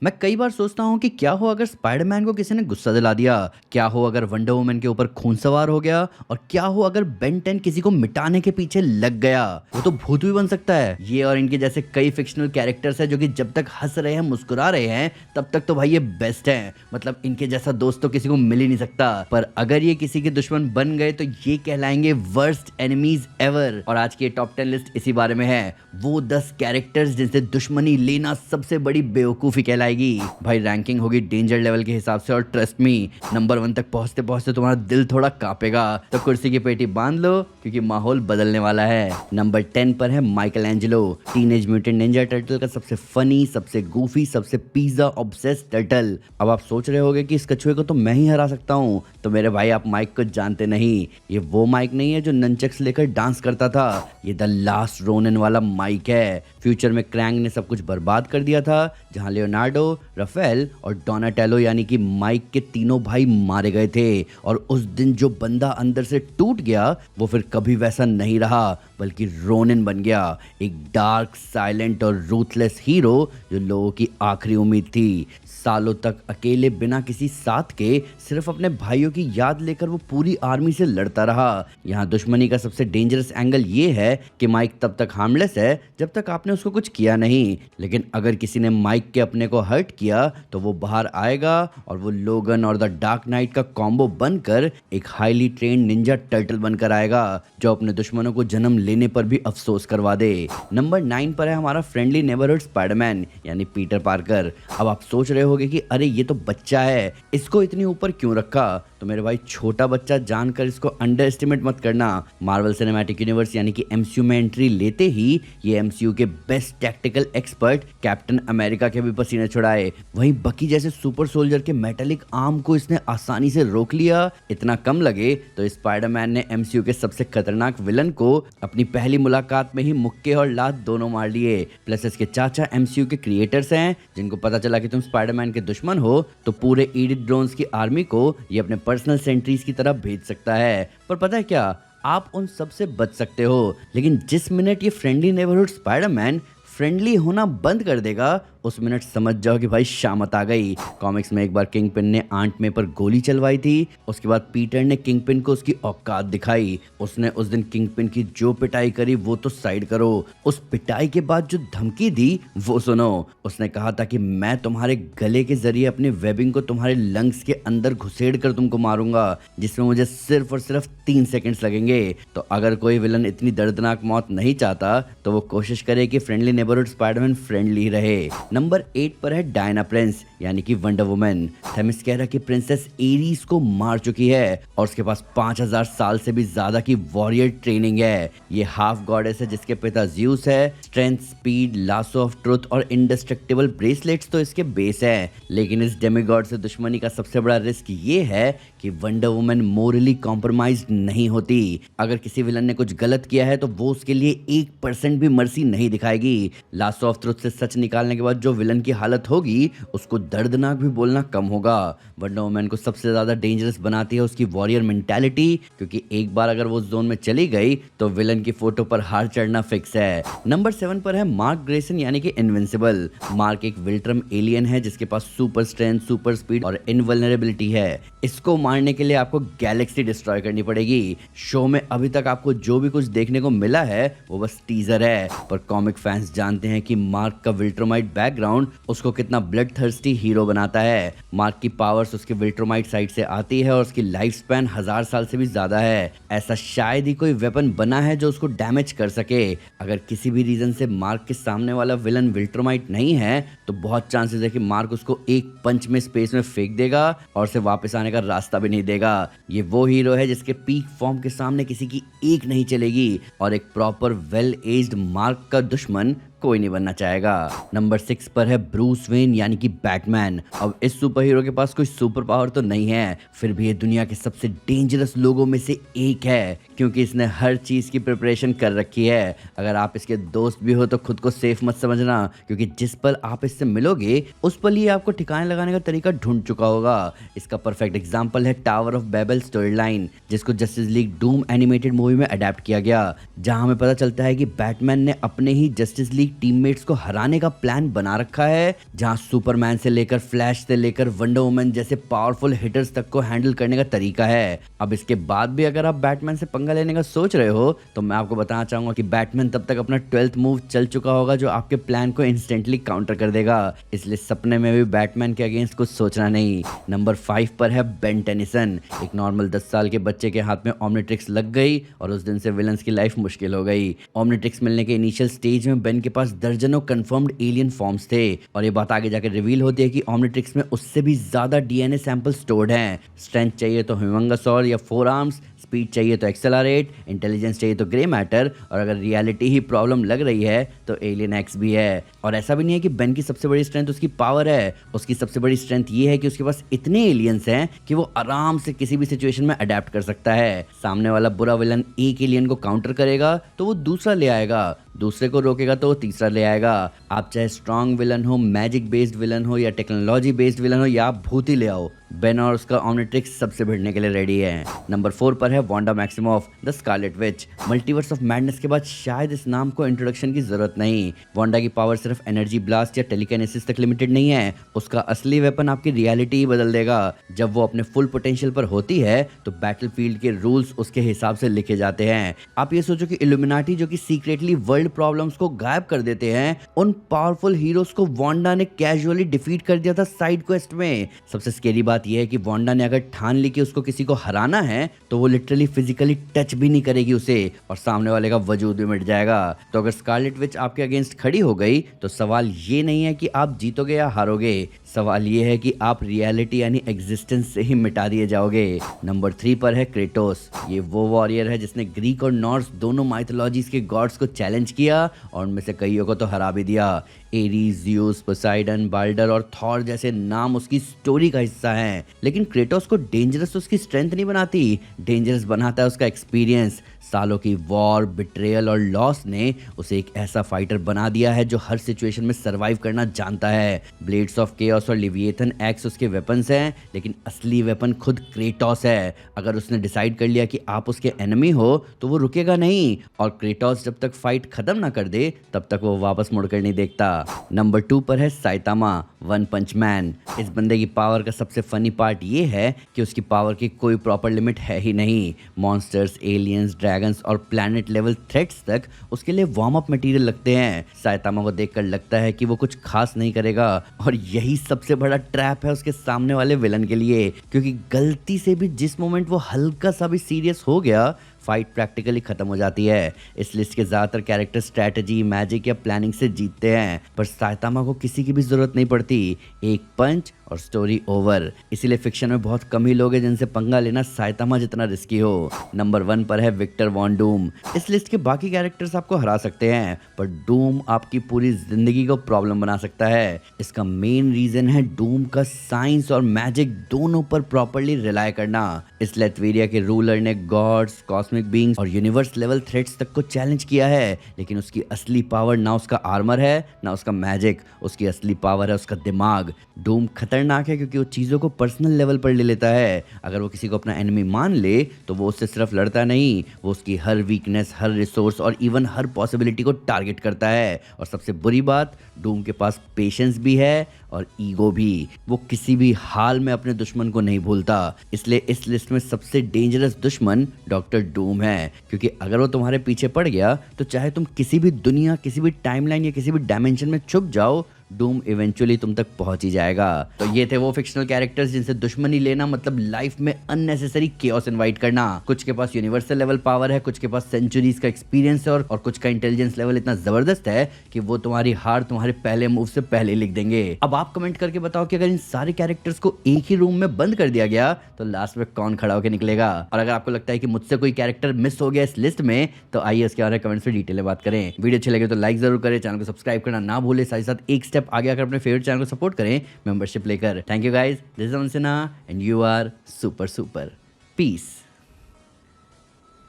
मैं कई बार सोचता हूँ कि क्या हो अगर स्पाइडरमैन को किसी ने गुस्सा दिला दिया, क्या हो अगर वंडर वुमन के ऊपर खून सवार हो गया, और क्या हो अगर बेन 10 किसी को मिटाने के पीछे लग गया। वो तो भूत भी बन सकता है। ये और इनके जैसे कई फिक्शनल कैरेक्टर्स हैं जो कि जब तक हंस रहे हैं मुस्कुरा रहे हैं तब तक तो भाई ये बेस्ट हैं। मतलब इनके जैसा दोस्त तो किसी को मिल ही नहीं सकता। पर अगर ये किसी के दुश्मन बन गए तो ये कहलाएंगे वर्स्ट एनिमीज एवर। और आज की टॉप 10 लिस्ट इसी बारे में है, वो 10 कैरेक्टर्स जिनसे दुश्मनी लेना सबसे बड़ी बेवकूफी कहलाएगी। भाई रैंकिंग होगी डेंजर लेवल के हिसाब से, और ट्रस्ट मी नंबर 1 तक पहुंचते पहुंचते तुम्हारा दिल थोड़ा कांपेगा। तो कुर्सी की पेटी बांध लो क्योंकि माहौल बदलने वाला है। नंबर 10 पर है Michael Angelo, teenage mutant Ninja turtle का सबसे फनी, सबसे गूफी, सबसे पिज्जा ऑब्सेस्ड टर्टल। अब आप सोच रहे होगे कि इस कछुए को तो मैं ही हरा सकता हूँ। तो मेरे भाई आप माइक को जानते नहीं, ये वो माइक नहीं है जो नंचक्स लेकर डांस करता था। ये द लास्ट रोनिन वाला माइक है। फ्यूचर में क्रैंग ने सब कुछ बर्बाद कर दिया था, जहां लियोनार्डो, राफेल और डोनाटेलो यानी कि माइक के तीनों भाई मारे गए थे। और उस दिन जो बंदा अंदर से टूट गया वो फिर कभी वैसा नहीं रहा, बल्कि रोनिन बन गया, एक डार्क, साइलेंट और रूथलेस हीरो जो लोगों की आखिरी उम्मीद थी। सालों तक अकेले बिना किसी साथ के सिर्फ अपने भाइयों की याद लेकर वो पूरी आर्मी से लड़ता रहा। यहाँ दुश्मनी का सबसे डेंजरस एंगल ये है कि माइक तब तक हार्मलेस है जब तक आपने उसको कुछ किया नहीं, लेकिन अगर किसी ने माइक के अपने को हर्ट किया तो वो बाहर आएगा और वो लोगन और द डार्क नाइट का कॉम्बो बनकर एक हाईली ट्रेन्ड निंजा टर्टल बनकर आएगा जो अपने दुश्मनों को जन्म लेने पर भी अफसोस करवा दे। नंबर 9 पर है हमारा फ्रेंडली नेबरहुड स्पाइडरमैन यानी पीटर पार्कर। अब आप सोच रहे होगे कि अरे ये तो बच्चा है, इसको इतनी ऊपर क्यों रखा। तो मेरे भाई छोटा बच्चा जानकर इसको अंडर एस्टिमेट मत करना। मार्वल सिनेमैटिक यूनिवर्स यानी कि एमसीयू में एंट्री लेते ही ये एमसीयू के best tactical expert captain America के भी पसीने छुड़ाए। वहीं बकी जैसे सुपर सोल्जर के मेटालिक आर्म को इसने आसानी से रोक लिया। इतना कम लगे तो स्पाइडरमैन ने एमसीयू के सबसे खतरनाक विलन को अपनी पहली मुलाकात में ही मुक्के और लात दोनों मार लिए। प्लस इसके चाचा एमसीयू के क्रिएटर्स हैं, जिनको पता चला कि तुम स्पाइडरमैन के दुश्मन हो तो पूरे ईडिट ड्रोन्स की आर्मी को ये अपने पर्सनल सेंट्रीज की तरह भेज सकता है। पर पता है क्या, आप उन सब से बच सकते हो, लेकिन जिस मिनट ये फ्रेंडली नेबरहुड स्पाइडरमैन फ्रेंडली होना बंद कर देगा उस मिनट समझ जाओ कि भाई शामत आ गई। कॉमिक्स में एक बार किंगपिन ने आंट मे पर गोली चलवाई थी, उसके बाद पीटर ने किंगपिन को उसकी औकात दिखाई। उसने उस दिन किंगपिन की जो पिटाई करी वो तो साइड करो, उस पिटाई के बाद जो धमकी दी वो सुनो। उसने कहा था कि मैं तुम्हारे गले के जरिए अपनी वेबिंग को तुम्हारे लंग्स के अंदर घुसेड़ कर तुमको मारूंगा, जिसमें मुझे सिर्फ और सिर्फ 3 सेकंड्स लगेंगे। तो अगर कोई विलन इतनी दर्दनाक मौत नहीं चाहता तो वो कोशिश करे कि फ्रेंडली नेबरहुड स्पाइडरमैन फ्रेंडली रहे। नंबर 8 पर है डायना प्रिंस यानी कि वंडर वुमन। थेमिस्केरा की प्रिंसेस एरीज को मार चुकी है और उसके पास 5000 साल से भी ज्यादा की वॉरियर ट्रेनिंग है। ये हाफ गॉडेस है जिसके पिता ज़्यूस है। Strength, speed, lasso of truth और इंडेस्ट्रक्टिबल ब्रेसलेट्स तो इसके बेस है। लेकिन इस डेमिगॉड से दुश्मनी का सबसे बड़ा रिस्क ये है कि वंडर वुमन मोरली कॉम्प्रोमाइज नहीं होती। अगर किसी विलन ने कुछ गलत किया है तो वो उसके लिए 1% भी मर्सी नहीं दिखाएगी। लासो ऑफ ट्रुथ से सच निकालने के बाद जो विलन की हालत होगी उसको दर्दनाक भी बोलना कम होगा। वंडर वुमन को सबसे ज्यादा डेंजरस बनाती है उसकी वॉरियर मेंटालिटी, क्योंकि एक बार अगर वो जोन में चली गई तो विलन की फोटो पर हार चढ़ना फिक्स है। नंबर 7 पर है मार्क ग्रेसन यानी कि इनविंसिबल। मार्क एक विल्ट्रम एलियन है जिसके पास सुपर स्ट्रेंथ, सुपर स्पीड और इनवल्नरेबिलिटी है। इसको मारने के लिए आपको गैलेक्सी डिस्ट्रॉय करनी पड़ेगी। शो में अभी तक आपको जो भी कुछ देखने को मिला है वो बस टीजर है, पर कॉमिक फैंस जानते हैं कि मार्क का विल्ट्रोमाइट बैकग्राउंड उसको कितना ब्लड थर्स्टी हीरो बनाता है। मार्क की पावर्स उसके विल्ट्रोमाइट साइड से आती है और उसकी लाइफ स्पैन 1000 साल से भी ज्यादा है। ऐसा शायद ही कोई वेपन बना है जो उसको डैमेज कर सके। अगर किसी भी रीजन से मार्क के सामने वाला विलन विल्ट्रोमाइट नहीं है तो बहुत चांसेस है कि मार्क उसको एक पंच में स्पेस में फेंक देगा और उसे वापस आने का रास्ता भी नहीं देगा। ये वो हीरो है जिसके पीक फॉर्म के सामने किसी की एक नहीं चलेगी और एक प्रॉपर वेल एज्ड मार्क का दुश्मन कोई नहीं बनना चाहेगा। नंबर 6 पर है ब्रूस वेन यानी कि बैटमैन। अब इस सुपर हीरो के पास कोई सुपर पावर तो नहीं है, फिर भी ये दुनिया के सबसे डेंजरस लोगों में से एक है, क्योंकि इसने हर चीज की प्रिपरेशन कर रखी है। अगर आप इसके दोस्त भी हो तो खुद को सेफ मत समझना, क्योंकि जिस पल आप इससे मिलोगे उस पल ही आपको ठिकाने लगाने का तरीका ढूंढ चुका होगा। इसका परफेक्ट एग्जाम्पल है tower of Babel story line, जिसको Justice League Doom animated movie में अडेप्ट किया गया, जहां हमें पता चलता है कि बैटमैन ने अपने ही जस्टिस लीग वीक टीममेट्स को हराने का प्लान बना रखा है, जहां सुपरमैन से लेकर फ्लैश से लेकर वंडर वुमन जैसे पावरफुल हिटर्स तक को हैंडल करने का तरीका है। अब इसके बाद भी अगर आप बैटमैन से पंगा लेने का सोच रहे हो तो मैं आपको बताना चाहूंगा कि बैटमैन तब तक अपना 12th मूव चल चुका होगा जो आपके प्लान को इंस्टेंटली काउंटर कर देगा, इसलिए सपने में भी बैटमैन के अगेंस्ट कुछ सोचना नहीं। नंबर 5 पर है बेन टेनिसन। एक नॉर्मल 10 साल के बच्चे के हाथ में ओमनिट्रिक्स लग गई और उस दिन से विलन्स की लाइफ मुश्किल हो गई। ओमनिट्रिक्स मिलने के इनिशियल स्टेज में बेन के पास दर्जनों कंफर्म्ड एलियन फॉर्म्स थे और ये बात आगे जाकर रिवील होती है कि ओमनिट्रिक्स में उससे भी ज्यादा डीएनए सैंपल स्टोर्ड हैं। स्ट्रेंथ चाहिए तो ह्यूमंगसॉर या 4 आर्म्स, स्पीड चाहिए तो एक्सेलरेट, इंटेलिजेंस चाहिए तो ग्रे मैटर, और अगर रियलिटी ही प्रॉब्लम लग रही है तो एलियन एक्स भी है। और ऐसा भी नहीं है कि बेन की सबसे बड़ी स्ट्रेंथ उसकी पावर है, उसकी सबसे बड़ी स्ट्रेंथ ये है कि उसके पास इतने एलियंस हैं कि वो आराम से किसी भी सिचुएशन में अडेप्ट कर सकता है। सामने वाला बुरा विलन एक एलियन को काउंटर करेगा तो वो दूसरा ले आएगा, दूसरे को रोकेगा तो वो तीसरा ले आएगा। आप चाहे स्ट्रॉन्ग विलन हो, मैजिक बेस्ड विलन हो या टेक्नोलॉजी बेस्ड विलन हो या आप भूत ही ले आओ, बेन और उसका ओमनिट्रिक्स सबसे भिड़ने के लिए रेडी है। नंबर 4 पर है Wanda Maximoff the Scarlet Witch. Multiverse of madness के बाद शायद इस नाम को इंट्रोडक्शन की जरूरत नहीं। वांडा की पावर सिर्फ एनर्जी ब्लास्ट या टेलीकिनेसिस तक लिमिटेड नहीं है, उसका असली वेपन आपकी रियलिटी ही बदल देगा। जब वो अपने फुल पोटेंशियल पर होती है तो बैटलफील्ड के रूल्स उसके हिसाब से लिखे जाते हैं। आप ये सोचो कि इल्यूमिनाटी जो कि सीक्रेटली वर्ल्ड प्रॉब्लम्स को गायब कर देते हैं, उन पावरफुल हीरोज को वांडा ने कैजुअली डिफीट कर दिया था साइड क्वेस्ट में। सबसे स्केरी बात यह है कि वांडा ने अगर ठान ली कि उसको किसी को हराना है तो वो लिटरली फिजिकली टच भी नहीं करेगी उसे और सामने वाले का वजूद भी मिट जाएगा। तो अगर स्कारलेट विच आपके अगेंस्ट खड़ी हो गई तो सवाल ये नहीं है कि आप जीतोगे या हारोगे, सवाल ये है कि आप रियलिटी यानी एग्जिस्टेंस से ही मिटा दिए जाओगे। नंबर 3 पर है क्रेटोस। ये वो वॉरियर है जिसने ग्रीक और नॉर्स दोनों माइथोलॉजीज के गॉड्स को चैलेंज किया और उनमें से कईयों को तो हरा भी दिया। एरीज, ज़्यूस, पोसाइडन, बाल्डर और थॉर जैसे नाम उसकी स्टोरी का हिस्सा हैं, लेकिन क्रेटोस को डेंजरस उसकी स्ट्रेंथ नहीं बनाती, डेंजरस बनाता है उसका एक्सपीरियंस। सालों की वॉर, बिट्रेयल और लॉस ने उसे एक ऐसा फाइटर बना दिया है जो हर सिचुएशन में सरवाइव करना जानता है। ब्लेड्स ऑफ केओस और लिविएथन एक्स उसके वेपन्स हैं, लेकिन असली वेपन खुद क्रेटोस है। अगर उसने डिसाइड कर लिया कि आप उसके एनिमी हो तो वो रुकेगा नहीं और क्रेटोस जब तक फाइट खत्म ना कर दे तब तक वो वापस मुड़कर नहीं देखता। नंबर 2 पर है साइतामा वन पंच मैन। इस बंदे की पावर का सबसे फनी पार्ट ये है कि उसकी पावर की कोई प्रॉपर लिमिट है ही नहीं। मॉन्स्टर्स, एलियंस, ड्रैगन्स और प्लैनेट लेवल थ्रेट्स तक उसके लिए वार्म अप मटेरियल लगते हैं। साइतामा को देखकर लगता है कि वो कुछ खास नहीं करेगा और यही सबसे बड़ा ट्रैप है उसके सामने वाले विलन के लिए, क्योंकि गलती से भी जिस मोमेंट वो हल्का सा भी सीरियस हो गया फाइट प्रैक्टिकली खत्म हो जाती है। इस लिस्ट के ज्यादातर कैरेक्टर स्ट्रैटेजी, मैजिक या प्लानिंग से जीतते हैं, पर साइतामा को किसी की भी जरूरत नहीं पड़ती, एक पंच और स्टोरी ओवर। इसीलिए फिक्शन में बहुत कम ही लोग हैं जिनसे पंगा लेना साइतामा जितना रिस्की हो। नंबर 1 पर है विक्टर वॉन डूम। इस लिस्ट के बाकी कैरेक्टर्स आपको हरा सकते हैं, पर डूम आपकी पूरी जिंदगी को प्रॉब्लम बना सकता है। इसका मेन रीजन है डूम का साइंस और मैजिक दोनों पर प्रॉपरली रिलाय करना। इस लेथवेरिया के रूलर ने गॉड्स, कॉस्मिक बीइंग्स और यूनिवर्स लेवल थ्रेट्स तक को चैलेंज किया है, लेकिन उसकी असली पावर ना उसका आर्मर है ना उसका मैजिक, उसकी असली पावर है उसका दिमाग। डूम खतरनाक है क्योंकि वो चीज़ों को पर्सनल लेवल पर ले लेता है। अगर वो किसी को अपना एनिमी मान ले तो वो उससे सिर्फ लड़ता नहीं, वो उसकी हर वीकनेस, हर रिसोर्स और इवन हर पॉसिबिलिटी को टारगेट करता है। और सबसे बुरी बात, डूम के पास पेशेंस भी है और ईगो भी। वो किसी भी हाल में अपने दुश्मन को नहीं भूलता। इसलिए इस लिस्ट में सबसे डेंजरस दुश्मन डॉक्टर डूम है, क्योंकि अगर वो तुम्हारे पीछे पड़ गया तो चाहे तुम किसी भी दुनिया, किसी भी टाइमलाइन या किसी भी डायमेंशन में छुप जाओ, डूम इवेंचुअली तुम तक पहुंच ही जाएगा। तो ये थे वो फिक्शनल कैरेक्टर्स जिनसे दुश्मनी लेना मतलब लाइफ में अननेसेसरी केओस इनवाइट करना। कुछ के पास यूनिवर्सल लेवल पावर है, कुछ के पास सेंचुरीज का एक्सपीरियंस है और कुछ का इंटेलिजेंस लेवल इतना जबरदस्त है कि वो तुम्हारी हार तुम्हारे पहले मूव से पहले लिख देंगे। अब आप कमेंट करके बताओ कि अगर इन सारे कैरेक्टर्स को एक ही रूम में बंद कर दिया गया तो लास्ट में कौन खड़ा होकर निकलेगा। और अगर आपको लगता है कि मुझसे कोई कैरेक्टर मिस हो गया इस लिस्ट में तो आइए उसके बारे में कमेंट्स में डिटेल में बात करें। वीडियो अच्छी लगे तो लाइक जरूर करें, चैनल को सब्सक्राइब करना ना भूले, साथ ही साथ एक स्टेप आगे आकर अपने फेवरेट चैनल को सपोर्ट करें मेंबरशिप लेकर। Thank you guys, this is Aman Sinha and you are super super. Piece.